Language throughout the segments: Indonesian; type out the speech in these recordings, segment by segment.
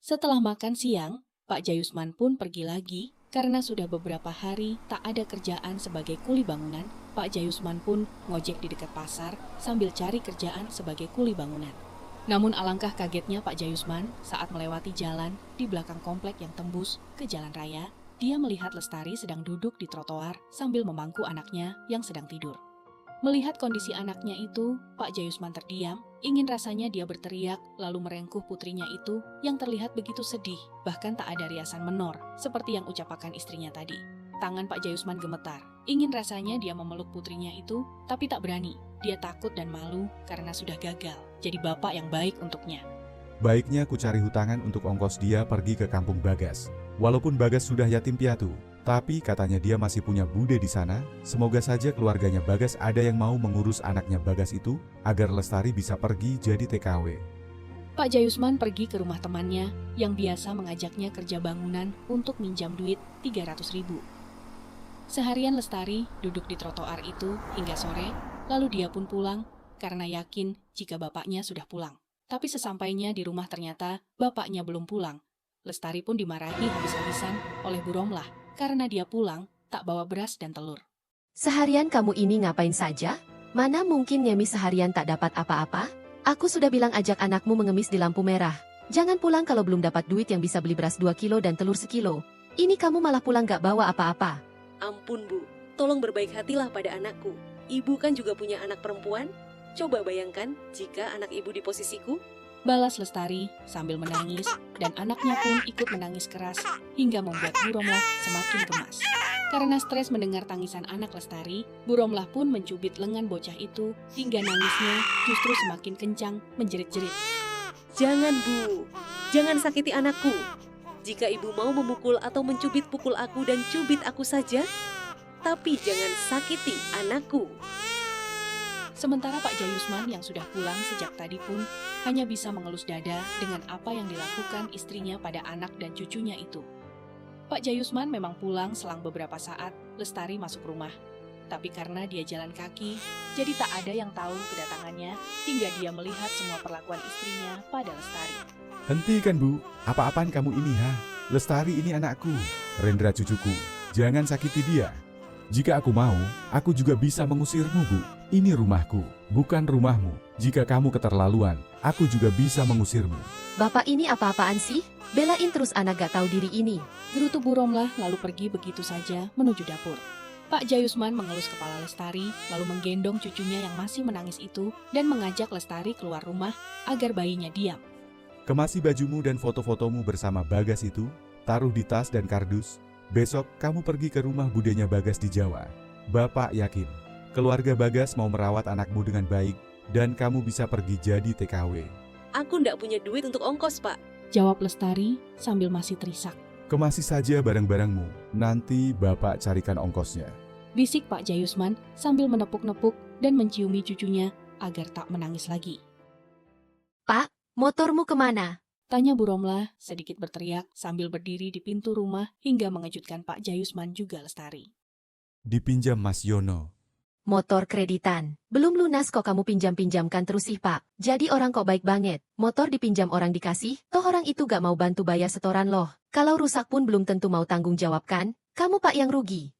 Setelah makan siang, Pak Jayusman pun pergi lagi karena sudah beberapa hari tak ada kerjaan sebagai kuli bangunan. Pak Jayusman pun ngojek di dekat pasar sambil cari kerjaan sebagai kuli bangunan. Namun alangkah kagetnya Pak Jayusman saat melewati jalan di belakang komplek yang tembus ke jalan raya. Dia melihat Lestari sedang duduk di trotoar sambil memangku anaknya yang sedang tidur. Melihat kondisi anaknya itu, Pak Jayusman terdiam, ingin rasanya dia berteriak lalu merengkuh putrinya itu yang terlihat begitu sedih, bahkan tak ada riasan menor, seperti yang ucapakan istrinya tadi. Tangan Pak Jayusman gemetar, ingin rasanya dia memeluk putrinya itu, tapi tak berani. Dia takut dan malu karena sudah gagal, jadi bapak yang baik untuknya. Baiknya ku cari hutangan untuk ongkos dia pergi ke kampung Bagas. Walaupun Bagas sudah yatim piatu, tapi katanya dia masih punya bude di sana. Semoga saja keluarganya Bagas ada yang mau mengurus anaknya Bagas itu, agar Lestari bisa pergi jadi TKW. Pak Jayusman pergi ke rumah temannya yang biasa mengajaknya kerja bangunan untuk minjam duit 300.000. Seharian Lestari duduk di trotoar itu hingga sore, lalu dia pun pulang karena yakin jika bapaknya sudah pulang. Tapi sesampainya di rumah ternyata bapaknya belum pulang. Lestari pun dimarahi habis-habisan oleh Bu Romlah karena dia pulang tak bawa beras dan telur. Seharian kamu ini ngapain saja? Mana mungkin Yemi seharian tak dapat apa-apa? Aku sudah bilang ajak anakmu mengemis di lampu merah. Jangan pulang kalau belum dapat duit yang bisa beli beras 2 kilo dan telur 1 kilo. Ini kamu malah pulang gak bawa apa-apa. Ampun Bu, tolong berbaik hatilah pada anakku. Ibu kan juga punya anak perempuan. Coba bayangkan jika anak ibu di posisiku. Balas Lestari sambil menangis dan anaknya pun ikut menangis keras hingga membuat Bu Romlah semakin gemas. Karena stres mendengar tangisan anak Lestari, Bu Romlah pun mencubit lengan bocah itu hingga nangisnya justru semakin kencang menjerit-jerit. Jangan Bu, jangan sakiti anakku. Jika ibu mau memukul atau mencubit pukul aku dan cubit aku saja, tapi jangan sakiti anakku. Sementara Pak Jayusman yang sudah pulang sejak tadi pun hanya bisa mengelus dada dengan apa yang dilakukan istrinya pada anak dan cucunya itu. Pak Jayusman memang pulang selang beberapa saat Lestari masuk rumah. Tapi karena dia jalan kaki, jadi tak ada yang tahu kedatangannya hingga dia melihat semua perlakuan istrinya pada Lestari. Hentikan Bu, apa-apaan kamu ini ha? Lestari ini anakku, Rendra cucuku, jangan sakiti dia. Jika aku mau, aku juga bisa mengusirmu Bu. Ini rumahku, bukan rumahmu. Jika kamu keterlaluan, aku juga bisa mengusirmu. Bapak ini apa-apaan sih? Belain terus anak gak tahu diri ini. Gerutu Bu Romlah lalu pergi begitu saja menuju dapur. Pak Jayusman mengelus kepala Lestari lalu menggendong cucunya yang masih menangis itu dan mengajak Lestari keluar rumah agar bayinya diam. Kemasi bajumu dan foto-fotomu bersama Bagas itu, taruh di tas dan kardus. Besok kamu pergi ke rumah budenya Bagas di Jawa. Bapak yakin, keluarga Bagas mau merawat anakmu dengan baik dan kamu bisa pergi jadi TKW. Aku ndak punya duit untuk ongkos, Pak. Jawab Lestari sambil masih terisak. Kemasi saja barang-barangmu, nanti Bapak carikan ongkosnya. Bisik Pak Jayusman sambil menepuk-nepuk dan menciumi cucunya agar tak menangis lagi. Pak, motormu kemana? Tanya Bu Romlah sedikit berteriak sambil berdiri di pintu rumah hingga mengejutkan Pak Jayusman juga Lestari. Dipinjam Mas Yono. Motor kreditan. Belum lunas kok kamu pinjam-pinjamkan terus sih Pak. Jadi orang kok baik banget. Motor dipinjam orang dikasih, toh orang itu gak mau bantu bayar setoran loh. Kalau rusak pun belum tentu mau tanggung jawab kan? Kamu Pak yang rugi.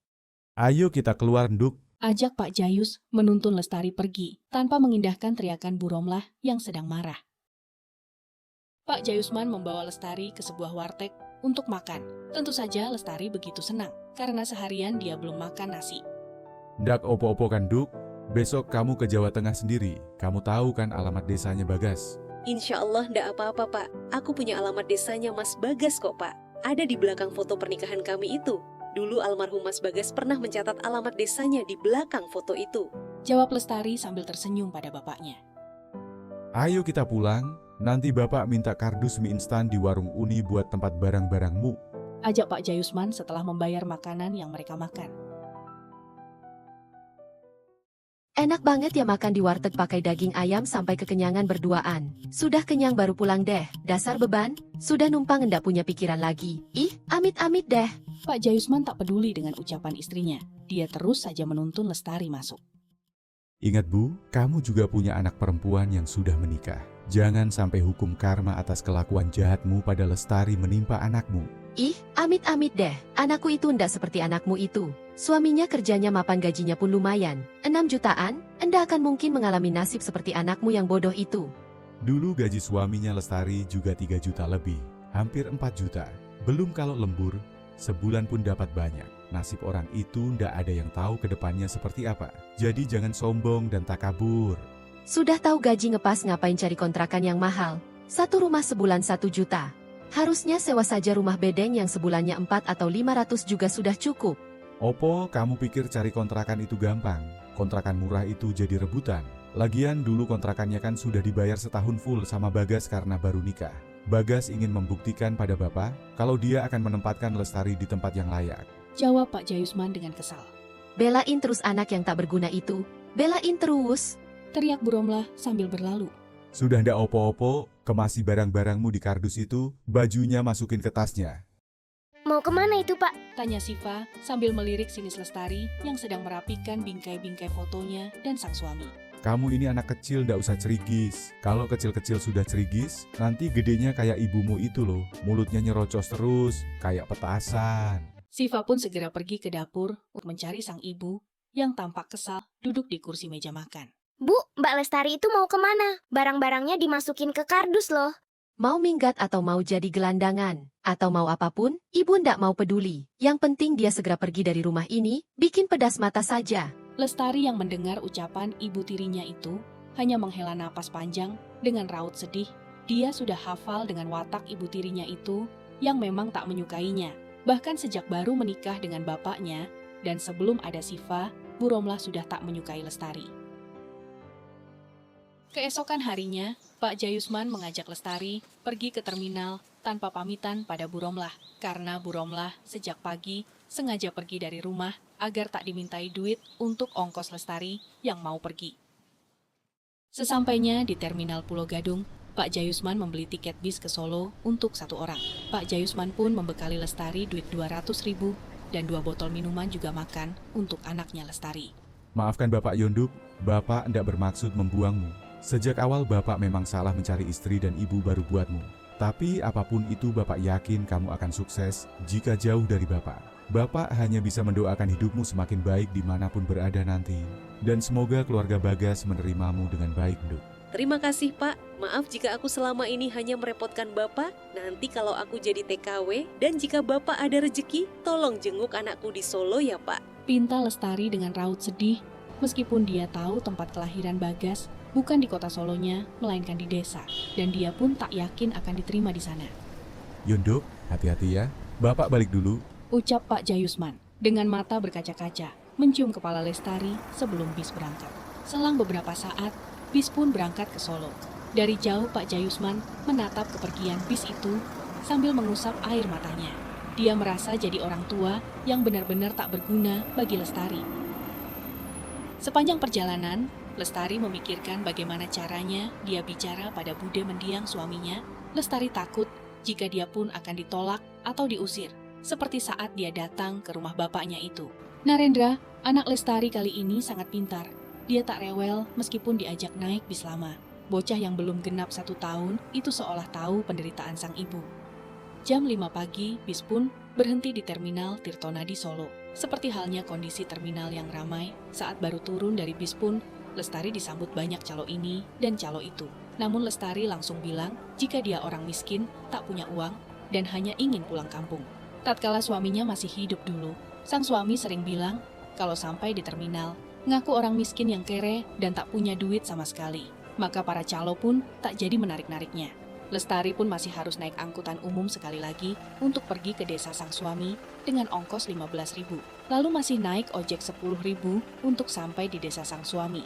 Ayo kita keluar Nduk. Ajak Pak Jayus menuntun Lestari pergi tanpa mengindahkan teriakan Bu Romlah yang sedang marah. Pak Jayusman membawa Lestari ke sebuah warteg untuk makan. Tentu saja Lestari begitu senang karena seharian dia belum makan nasi. Ndak opo-opo kan Duk, besok kamu ke Jawa Tengah sendiri. Kamu tahu kan alamat desanya Bagas? Insya Allah ndak apa-apa, Pak. Aku punya alamat desanya Mas Bagas kok, Pak. Ada di belakang foto pernikahan kami itu. Dulu almarhum Mas Bagas pernah mencatat alamat desanya di belakang foto itu. Jawab Lestari sambil tersenyum pada bapaknya. Ayo kita pulang, nanti Bapak minta kardus mie instan di warung Uni buat tempat barang-barangmu. Ajak Pak Jayusman setelah membayar makanan yang mereka makan. Enak banget ya makan di warteg pakai daging ayam sampai kekenyangan berduaan. Sudah kenyang baru pulang deh, dasar beban. Sudah numpang ndak punya pikiran lagi. Ih, amit-amit deh. Pak Jayusman tak peduli dengan ucapan istrinya. Dia terus saja menuntun Lestari masuk. Ingat Bu, kamu juga punya anak perempuan yang sudah menikah. Jangan sampai hukum karma atas kelakuan jahatmu pada Lestari menimpa anakmu. Ih, amit-amit deh. Anakku itu ndak seperti anakmu itu. Suaminya kerjanya mapan, gajinya pun lumayan. 6 jutaan, Anda akan mungkin mengalami nasib seperti anakmu yang bodoh itu. Dulu gaji suaminya Lestari juga 3 juta lebih, hampir 4 juta. Belum kalau lembur, sebulan pun dapat banyak. Nasib orang itu ndak ada yang tahu ke depannya seperti apa. Jadi jangan sombong dan takabur. Sudah tahu gaji ngepas, ngapain cari kontrakan yang mahal? Satu rumah sebulan 1 juta. Harusnya sewa saja rumah bedeng yang sebulannya 4 atau 500 juga sudah cukup. Opo, kamu pikir cari kontrakan itu gampang? Kontrakan murah itu jadi rebutan. Lagian dulu kontrakannya kan sudah dibayar setahun full sama Bagas karena baru nikah. Bagas ingin membuktikan pada Bapak kalau dia akan menempatkan Lestari di tempat yang layak. Jawab Pak Jayusman dengan kesal. Belain terus anak yang tak berguna itu. Belain terus. Teriak Bu Romlah sambil berlalu. Sudah ndak opo-opo, kemasi barang-barangmu di kardus itu, bajunya masukin ke tasnya. Mau kemana itu, Pak? Tanya Siva sambil melirik sinis Lestari yang sedang merapikan bingkai-bingkai fotonya dan sang suami. Kamu ini anak kecil ndak usah cerigis. Kalau kecil-kecil sudah cerigis, nanti gedenya kayak ibumu itu loh. Mulutnya nyerocos terus, kayak petasan. Siva pun segera pergi ke dapur untuk mencari sang ibu yang tampak kesal duduk di kursi meja makan. Bu, Mbak Lestari itu mau kemana? Barang-barangnya dimasukin ke kardus loh. Mau minggat atau mau jadi gelandangan, atau mau apapun, ibu ndak mau peduli. Yang penting dia segera pergi dari rumah ini, bikin pedas mata saja. Lestari yang mendengar ucapan ibu tirinya itu hanya menghela napas panjang dengan raut sedih. Dia sudah hafal dengan watak ibu tirinya itu yang memang tak menyukainya. Bahkan sejak baru menikah dengan bapaknya dan sebelum ada Siva, Bu Romlah sudah tak menyukai Lestari. Keesokan harinya, Pak Jayusman mengajak Lestari pergi ke terminal tanpa pamitan pada Bu Romlah. Karena Bu Romlah sejak pagi sengaja pergi dari rumah agar tak dimintai duit untuk ongkos Lestari yang mau pergi. Sesampainya di terminal Pulau Gadung, Pak Jayusman membeli tiket bis ke Solo untuk 1 orang. Pak Jayusman pun membekali Lestari duit 200.000 dan 2 botol minuman juga makan untuk anaknya Lestari. Maafkan Bapak Yonduk, Bapak ndak bermaksud membuangmu. Sejak awal Bapak memang salah mencari istri dan ibu baru buatmu. Tapi apapun itu Bapak yakin kamu akan sukses jika jauh dari Bapak. Bapak hanya bisa mendoakan hidupmu semakin baik dimanapun berada nanti. Dan semoga keluarga Bagas menerimamu dengan baik, Nduk. Terima kasih, Pak. Maaf jika aku selama ini hanya merepotkan Bapak. Nanti kalau aku jadi TKW dan jika Bapak ada rezeki, tolong jenguk anakku di Solo ya, Pak. Pinta Lestari dengan raut sedih, meskipun dia tahu tempat kelahiran Bagas bukan di kota Solonya, melainkan di desa. Dan dia pun tak yakin akan diterima di sana. Yonduk, hati-hati ya. Bapak balik dulu. Ucap Pak Jayusman dengan mata berkaca-kaca, mencium kepala Lestari sebelum bis berangkat. Selang beberapa saat, bis pun berangkat ke Solo. Dari jauh Pak Jayusman menatap kepergian bis itu sambil mengusap air matanya. Dia merasa jadi orang tua yang benar-benar tak berguna bagi Lestari. Sepanjang perjalanan, Lestari memikirkan bagaimana caranya dia bicara pada Bude mendiang suaminya. Lestari takut jika dia pun akan ditolak atau diusir, seperti saat dia datang ke rumah bapaknya itu. Narendra, anak Lestari kali ini sangat pintar. Dia tak rewel meskipun diajak naik bis lama. Bocah yang belum genap 1 tahun itu seolah tahu penderitaan sang ibu. Jam 5 pagi, bis pun berhenti di terminal Tirtonadi Solo. Seperti halnya kondisi terminal yang ramai, saat baru turun dari bis pun, Lestari disambut banyak calo ini dan calo itu. Namun Lestari langsung bilang jika dia orang miskin, tak punya uang, dan hanya ingin pulang kampung. Tatkala suaminya masih hidup dulu, sang suami sering bilang kalau sampai di terminal, ngaku orang miskin yang kere dan tak punya duit sama sekali. Maka para calo pun tak jadi menarik-nariknya. Lestari pun masih harus naik angkutan umum sekali lagi untuk pergi ke desa sang suami dengan ongkos 15.000. Lalu masih naik ojek 10.000 untuk sampai di desa sang suami.